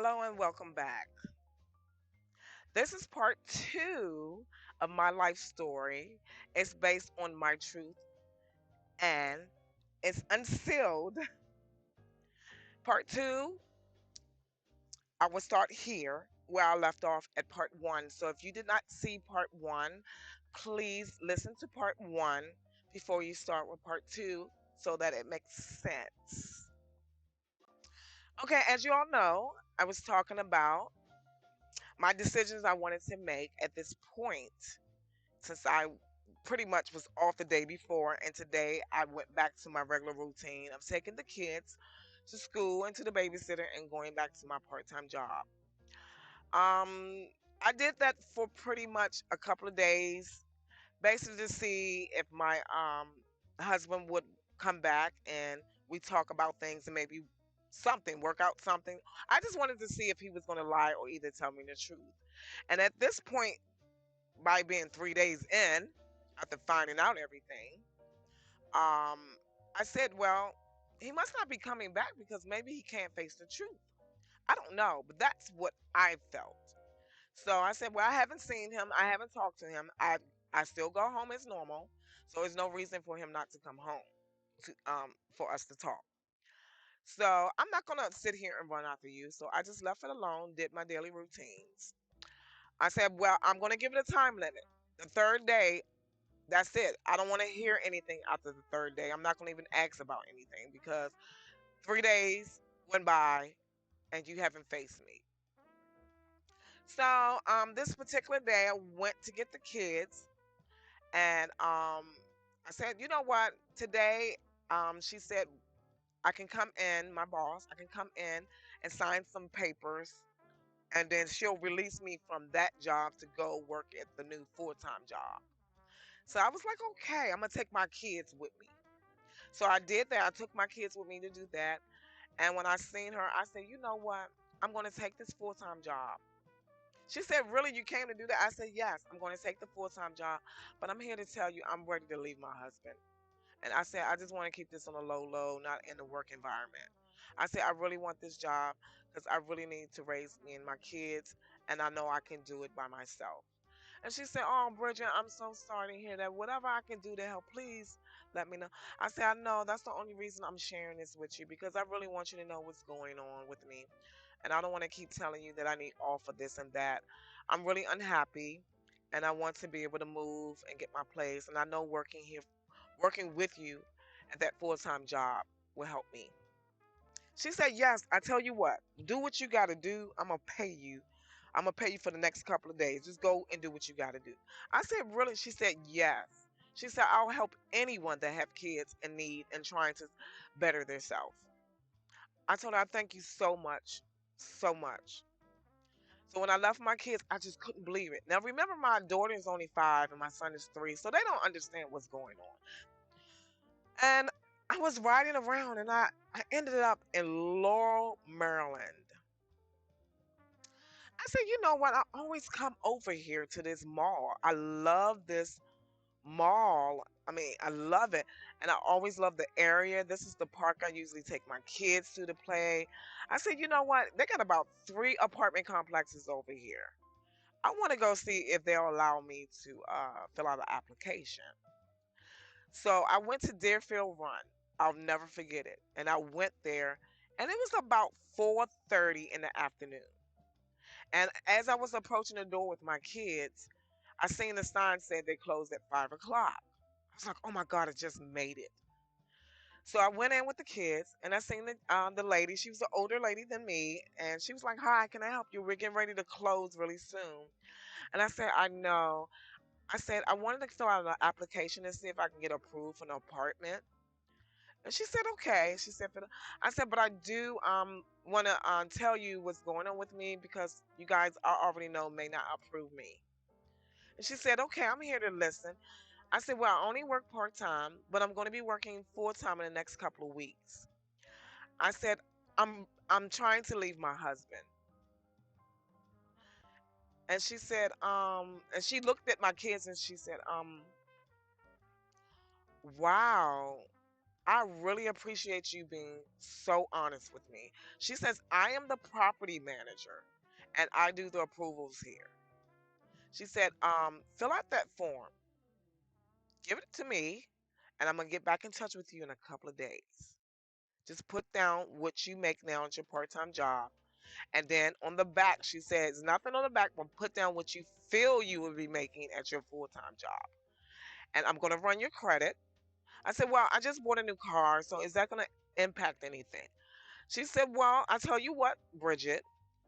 Hello and welcome back. This is part two of my life story. It's based on my truth and it's unsealed. Part two, I will start here where I left off at part one. So if you did not see part one, please listen to part one before you start with part two so that it makes sense. Okay, as you all know, I was talking about my decisions I wanted to make at this point since I pretty much was off the day before, and today I went back to my regular routine of taking the kids to school and to the babysitter and going back to my part-time job. I did that for pretty much a couple of days, basically to see if my husband would come back and we talk about things and maybe something work out something. I just wanted to see if he was going to lie or either tell me the truth. And at this point, by being 3 days in, after finding out everything, um, I said, well, he must not be coming back because maybe he can't face the truth. I don't know, but that's what I felt. So I said, well, I haven't seen him. I haven't talked to him. I still go home as normal. So there's no reason for him not to come home to for us to talk. So I'm not gonna sit here and run after you. So I just left it alone, did my daily routines. I said, well, I'm gonna give it a time limit. The third day, that's it. I don't want to hear anything after the third day. I'm not going to even ask about anything because 3 days went by and you haven't faced me. So this particular day, I went to get the kids, and I said, you know what? Today, she said I can come in. My boss, I can come in and sign some papers, and then she'll release me from that job to go work at the new full-time job. So I was like, okay, I'm gonna take my kids with me. So I did that. I took my kids with me to do that. And when I seen her, I said, you know what? I'm going to take this full time job. She said, really, you came to do that? I said, yes, I'm going to take the full time job. But I'm here to tell you, I'm ready to leave my husband. And I said, I just want to keep this on a low, low, not in the work environment. I said, I really want this job because I really need to raise me and my kids. And I know I can do it by myself. And she said, oh, Bridget, I'm so sorry to hear that. Whatever I can do to help, please let me know. I said, I know that's the only reason I'm sharing this with you because I really want you to know what's going on with me. And I don't want to keep telling you that I need off for this and that. I'm really unhappy and I want to be able to move and get my place. And I know working here, working with you at that full time job will help me. She said, yes, I tell you what, do what you got to do. I'm going to pay you. I'm going to pay you for the next couple of days. Just go and do what you got to do. I said, really? She said, yes. She said, I'll help anyone that have kids in need and trying to better themselves. I told her, I thank you so much, so much. So when I left my kids, I just couldn't believe it. Now, remember, my daughter is only 5 and my son is 3, so they don't understand what's going on. And I was riding around and I ended up in Laurel, Maryland. I said, you know what? I always come over here to this mall. I love this mall. I mean, I love it. And I always love the area. This is the park I usually take my kids to play. I said, you know what? They got about 3 apartment complexes over here. I want to go see if they'll allow me to fill out an application. So I went to Deerfield Run. I'll never forget it. And I went there, and it was about 4:30 in the afternoon. And as I was approaching the door with my kids, I seen the sign said they closed at 5 o'clock. I was like, oh my God, I just made it. So I went in with the kids and I seen the lady. She was an older lady than me. And she was like, hi, can I help you? We're getting ready to close really soon. And I said, I know. I said, I wanted to fill out an application and see if I can get approved for an apartment. And she said, okay. She said, I said, but I do want to tell you what's going on with me because you guys already know may not approve me. And she said, okay, I'm here to listen. I said, well, I only work part time, but I'm going to be working full time in the next couple of weeks. I said, I'm trying to leave my husband. And she said, and she looked at my kids and she said, wow. I really appreciate you being so honest with me. She says, I am the property manager and I do the approvals here. She said, fill out that form, give it to me, and I'm going to get back in touch with you in a couple of days. Just put down what you make now at your part time job. And then on the back, she says, nothing on the back, but put down what you feel you will be making at your full time job. And I'm going to run your credit. I said, well, I just bought a new car, so is that going to impact anything? She said, well, I tell you what, Bridget,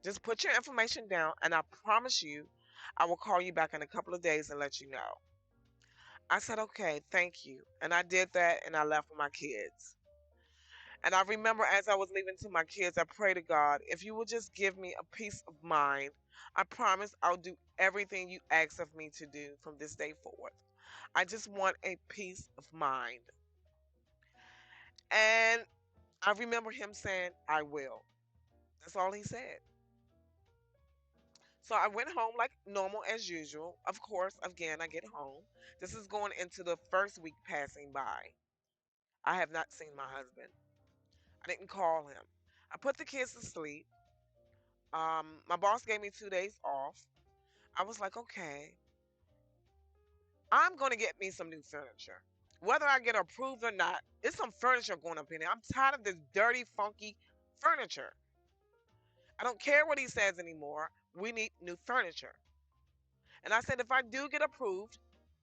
just put your information down, and I promise you, I will call you back in a couple of days and let you know. I said, okay, thank you. And I did that, and I left with my kids. And I remember as I was leaving to my kids, I pray to God, if you will just give me a peace of mind, I promise I'll do everything you ask of me to do from this day forward. I just want a peace of mind. And I remember him saying, I will. That's all he said. So I went home like normal as usual. Of course, again, I get home. This is going into the first week passing by. I have not seen my husband. I didn't call him. I put the kids to sleep. My boss gave me 2 days off. I was like, okay, I'm going to get me some new furniture. Whether I get approved or not, it's some furniture going up in there. I'm tired of this dirty, funky furniture. I don't care what he says anymore. We need new furniture. And I said, if I do get approved,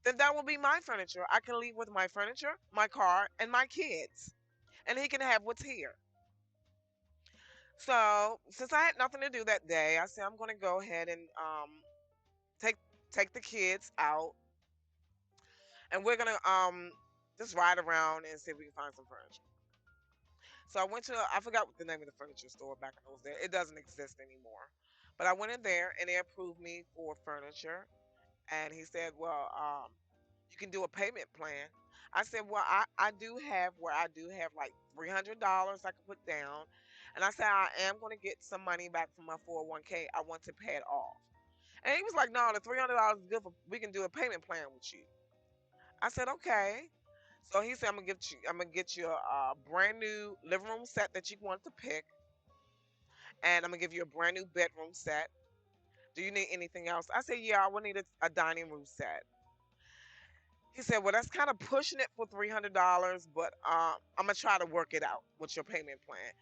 then that will be my furniture. I can leave with my furniture, my car, and my kids. And he can have what's here. So since I had nothing to do that day, I said I'm going to go ahead and take take the kids out, and we're gonna just ride around and see if we can find some furniture. So I went to I forgot what the name of the furniture store back in those days. It doesn't exist anymore. But I went in there and they approved me for furniture. And he said, well, you can do a payment plan. I said, well, I do have where I do have like $300 I can put down. And I said, I am going to get some money back from my 401k. I want to pay it off. And he was like, no, the $300 is good for, we can do a payment plan with you. I said, okay. So he said, I'm gonna get you a brand new living room set that you want to pick, and I'm gonna give you a brand new bedroom set. Do you need anything else? I said, yeah, I will need a dining room set. He said, well, that's kind of pushing it for $300, but I'm gonna try to work it out with your payment plan.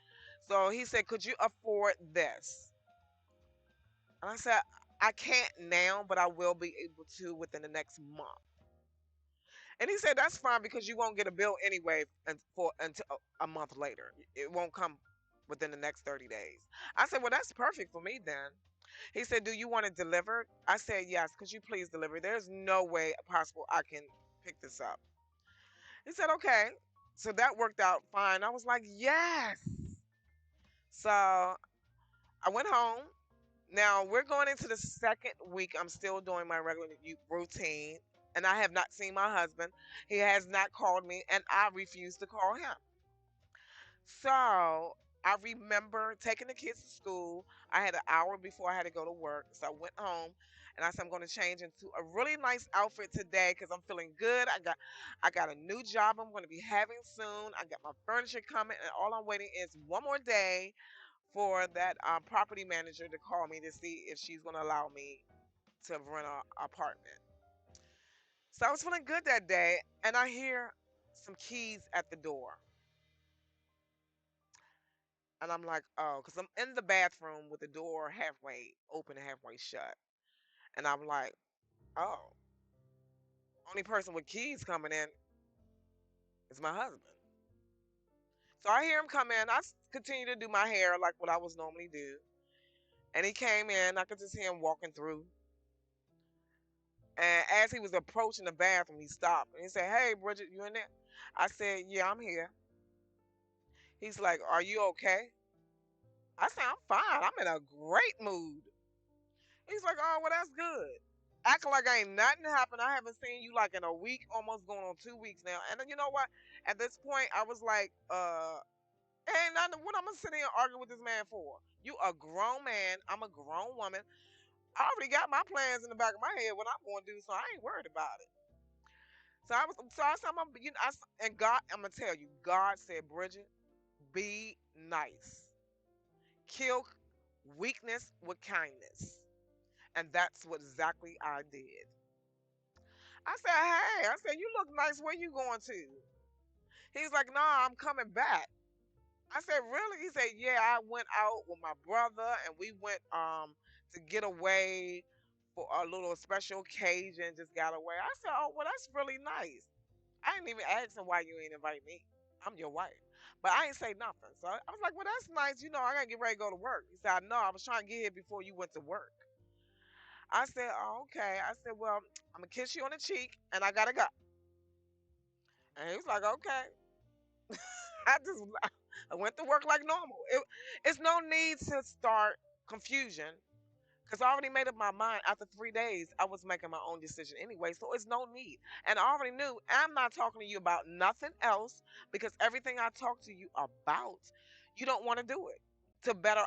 So he said, could you afford this? And I said, I can't now, but I will be able to within the next month. And he said, that's fine because you won't get a bill anyway for until a month later. It won't come within the next 30 days. I said, well, that's perfect for me then. He said, do you want it delivered? I said, yes. Could you please deliver? There's no way possible I can pick this up. He said, okay. So that worked out fine. I was like, yes. So I went home. Now we're going into the second week. I'm still doing my regular routine, and I have not seen my husband. He has not called me, and I refuse to call him. So I remember taking the kids to school. I had an hour before I had to go to work, so I went home, and I said I'm going to change into a really nice outfit today because I'm feeling good. I got a new job I'm going to be having soon. I got my furniture coming, and all I'm waiting is one more day for that property manager to call me to see if she's going to allow me to rent an apartment. So I was feeling good that day, and I hear some keys at the door. And I'm like, oh, because I'm in the bathroom with the door halfway open and halfway shut. And I'm like, oh, only person with keys coming in is my husband. So I hear him come in. Continue to do my hair like what I was normally do. And he came in. I could just hear him walking through. And as he was approaching the bathroom, he stopped and he said, hey, Bridget, you in there? I said, yeah, I'm here. He's like, are you okay? I said, I'm fine. I'm in a great mood. He's like, oh, well, that's good. Acting like ain't nothing happened. I haven't seen you like in a week, almost going on 2 weeks now. And then you know what? At this point, I was like, ain't nothing. What I'm gonna sit here and argue with this man for? You a grown man. I'm a grown woman. I already got my plans in the back of my head what I'm gonna do, so I ain't worried about it. I said, and God, I'm gonna tell you, God said, Bridget, be nice, kill weakness with kindness, and that's what exactly I did. I said, hey, I said, you look nice. Where you going to? He's like, nah, I'm coming back. I said, really? He said, yeah, I went out with my brother and we went to get away for a little special occasion, just got away. I said, oh, well, that's really nice. I didn't even ask him why you ain't invite me. I'm your wife. But I ain't say nothing. So I was like, well, that's nice. You know, I got to get ready to go to work. He said, no, I was trying to get here before you went to work. I said, oh, okay. I said, well, I'm going to kiss you on the cheek and I got to go. And he was like, okay. I just I went to work like normal. It's no need to start confusion because I already made up my mind. After 3 days, I was making my own decision anyway, so it's no need. And I already knew I'm not talking to you about nothing else because everything I talk to you about, you don't want to do it to better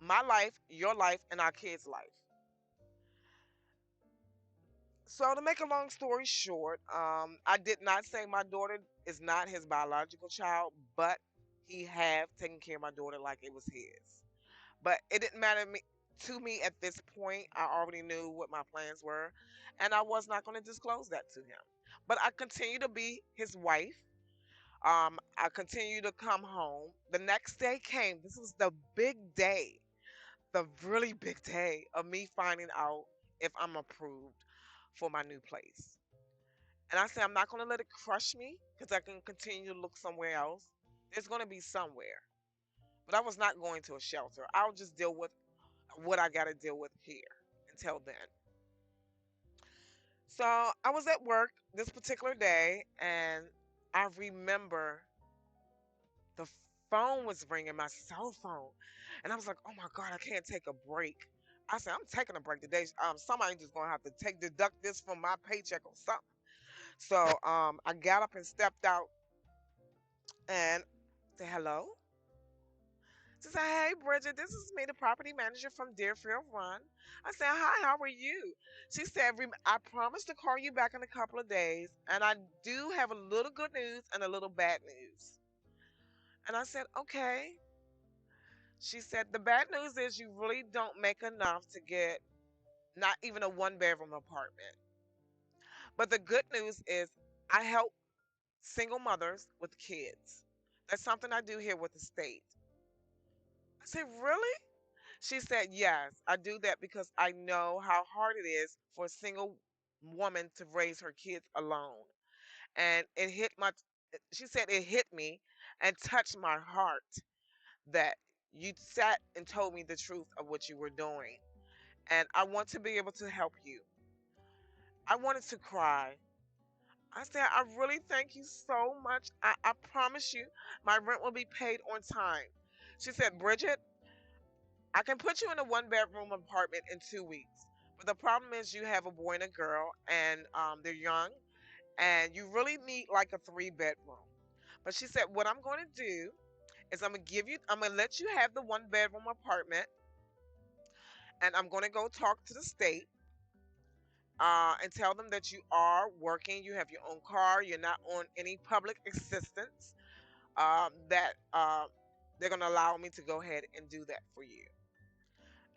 my life, your life, and our kids' life. So to make a long story short, I did not say my daughter is not his biological child, but he have taken care of my daughter like it was his. But it didn't matter to me at this point. I already knew what my plans were, and I was not going to disclose that to him. But I continue to be his wife. I continue to come home. The next day came. This was the big day, the really big day of me finding out if I'm approved for my new place. And I said, I'm not going to let it crush me because I can continue to look somewhere else. There's going to be somewhere. But I was not going to a shelter. I'll just deal with what I got to deal with here until then. So I was at work this particular day and I remember the phone was ringing, my cell phone. And I was like, oh my God, I can't take a break. I said, I'm taking a break today. Somebody just gonna have to deduct this from my paycheck or something. So I got up and stepped out and said hello. She said, hey Bridget, this is me, the property manager from Deerfield Run. I said, hi, how are you? She said, I promised to call you back in a couple of days, and I do have a little good news and a little bad news. And I said, okay. She said, the bad news is you really don't make enough to get not even a one bedroom apartment. But the good news is I help single mothers with kids. That's something I do here with the state. I said, really? She said, yes, I do that because I know how hard it is for a single woman to raise her kids alone. And she said, it hit me and touched my heart that you sat and told me the truth of what you were doing. And I want to be able to help you. I wanted to cry. I said, I really thank you so much. I promise you my rent will be paid on time. She said, Bridget, I can put you in a one bedroom apartment in 2 weeks. But the problem is you have a boy and a girl and they're young and you really need like a three-bedroom. But she said, what I'm going to do is I'm going to let you have the one bedroom apartment and I'm going to go talk to the state and tell them that you are working, you have your own car, you're not on any public assistance, that they're going to allow me to go ahead and do that for you.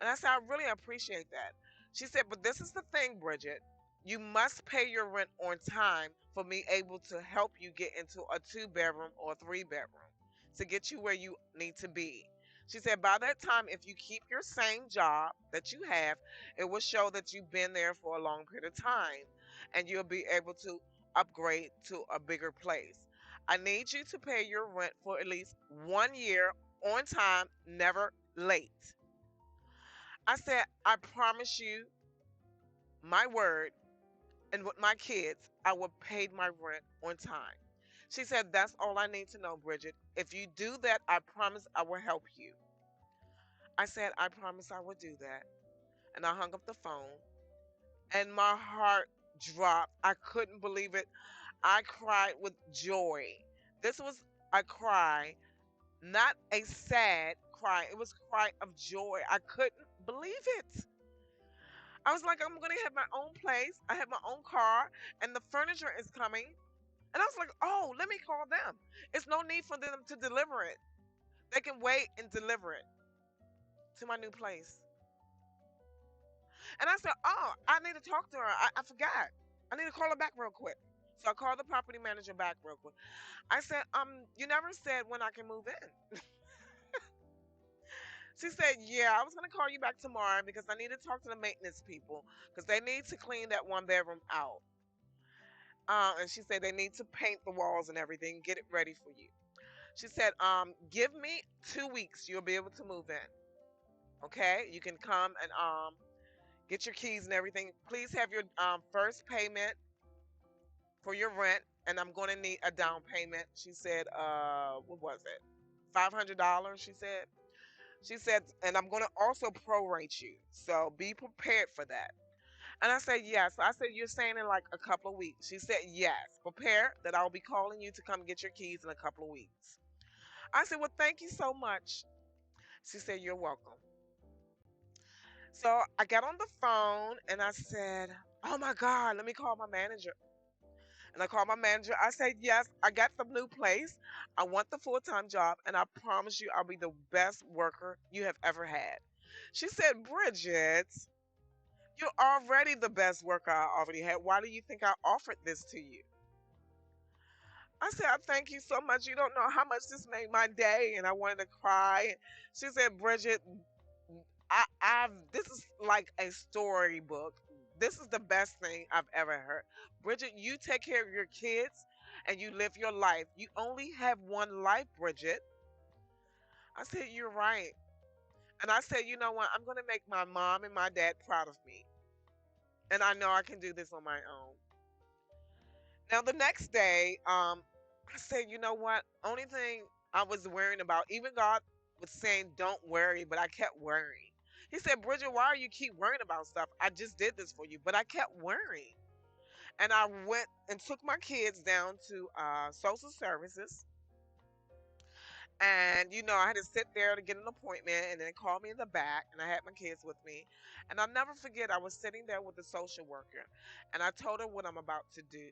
And I said, I really appreciate that. She said, but this is the thing, Bridget. You must pay your rent on time for me able to help you get into a two-bedroom or a three-bedroom to get you where you need to be. She said, by that time, if you keep your same job that you have, it will show that you've been there for a long period of time and you'll be able to upgrade to a bigger place. I need you to pay your rent for at least 1 year on time, never late. I said, I promise you my word and with my kids, I will pay my rent on time. She said, that's all I need to know, Bridget. If you do that, I promise I will help you. I said, I promise I will do that. And I hung up the phone and my heart dropped. I couldn't believe it. I cried with joy. This was a cry, not a sad cry. It was a cry of joy. I couldn't believe it. I was like, I'm gonna have my own place. I have my own car, and the furniture is coming. And I was like, oh, let me call them. It's no need for them to deliver it. They can wait and deliver it to my new place. And I said, oh, I need to talk to her. I forgot. I need to call her back real quick. So I called the property manager back real quick. I said, you never said when I can move in. She said, yeah, I was gonna call you back tomorrow because I need to talk to the maintenance people because they need to clean that one bedroom out. And she said they need to paint the walls and everything, get it ready for you. She said, give me 2 weeks, you'll be able to move in. Okay, you can come and get your keys and everything. Please have your first payment for your rent, and I'm going to need a down payment. She said, what was it? $500. She said, and I'm going to also prorate you. So be prepared for that. And I said, yes. I said, you're saying in like a couple of weeks. She said, yes. Prepare that I'll be calling you to come get your keys in a couple of weeks. I said, well, thank you so much. She said, you're welcome. So I got on the phone and I said, oh my God, let me call my manager. And I called my manager. I said, yes, I got the new place. I want the full time job. And I promise you, I'll be the best worker you have ever had. She said, Bridget, you're already the best worker I already had. Why do you think I offered this to you? I said, I thank you so much. You don't know how much this made my day. And I wanted to cry. She said, Bridget, this is like a storybook. This is the best thing I've ever heard. Bridget, you take care of your kids and you live your life. You only have one life, Bridget. I said, you're right. And I said, you know what? I'm going to make my mom and my dad proud of me. And I know I can do this on my own. Now, the next day, I said, you know what? Only thing I was worrying about, even God was saying, don't worry, but I kept worrying. He said, Bridget, why are you keep worrying about stuff? I just did this for you, but I kept worrying. And I went and took my kids down to social services. And, I had to sit there to get an appointment and then call me in the back. And I had my kids with me. And I'll never forget, I was sitting there with the social worker. And I told her what I'm about to do.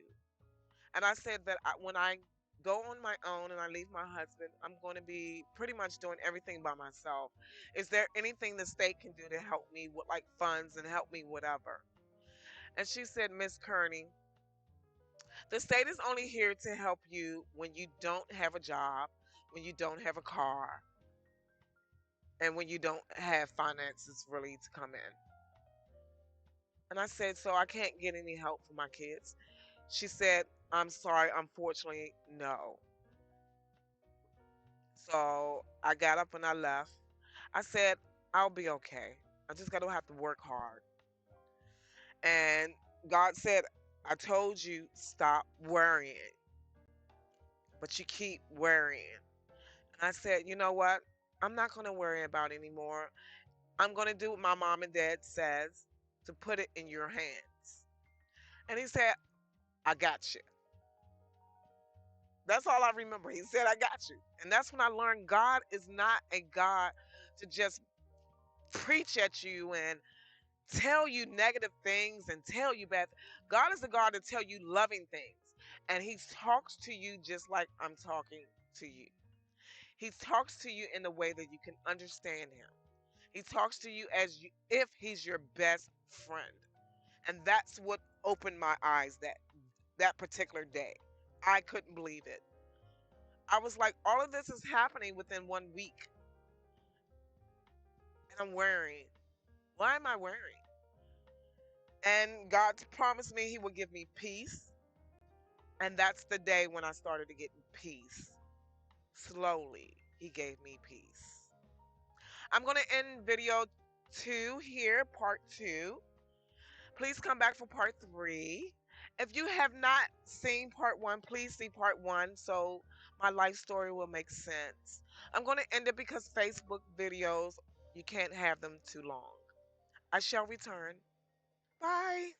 And I said that when I go on my own and I leave my husband, I'm going to be pretty much doing everything by myself. Is there anything the state can do to help me with like funds and help me whatever? And she said, Miss Kearney, the state is only here to help you when you don't have a job, when you don't have a car, and when you don't have finances really to come in. And I said, so I can't get any help for my kids. She said, I'm sorry, unfortunately, no. So I got up and I left. I said, I'll be okay. I just got to have to work hard. And God said, I told you, stop worrying, but you keep worrying. And I said, you know what? I'm not going to worry about it anymore. I'm going to do what my mom and dad says to put it in your hands. And he said, I got you. That's all I remember. He said, I got you. And that's when I learned God is not a God to just preach at you and tell you negative things and tell you bad. God is a God to tell you loving things. And he talks to you just like I'm talking to you. He talks to you in a way that you can understand him. He talks to you as if he's your best friend. And that's what opened my eyes that particular day. I couldn't believe it. I was like, all of this is happening within 1 week. And I'm worrying. Why am I worrying? And God promised me he would give me peace. And that's the day when I started to get peace. Slowly, he gave me peace. I'm going to end video 2 here, part 2. Please come back for part 3. If you have not seen part 1, please see part 1 so my life story will make sense. I'm going to end it because Facebook videos, you can't have them too long. I shall return. Bye.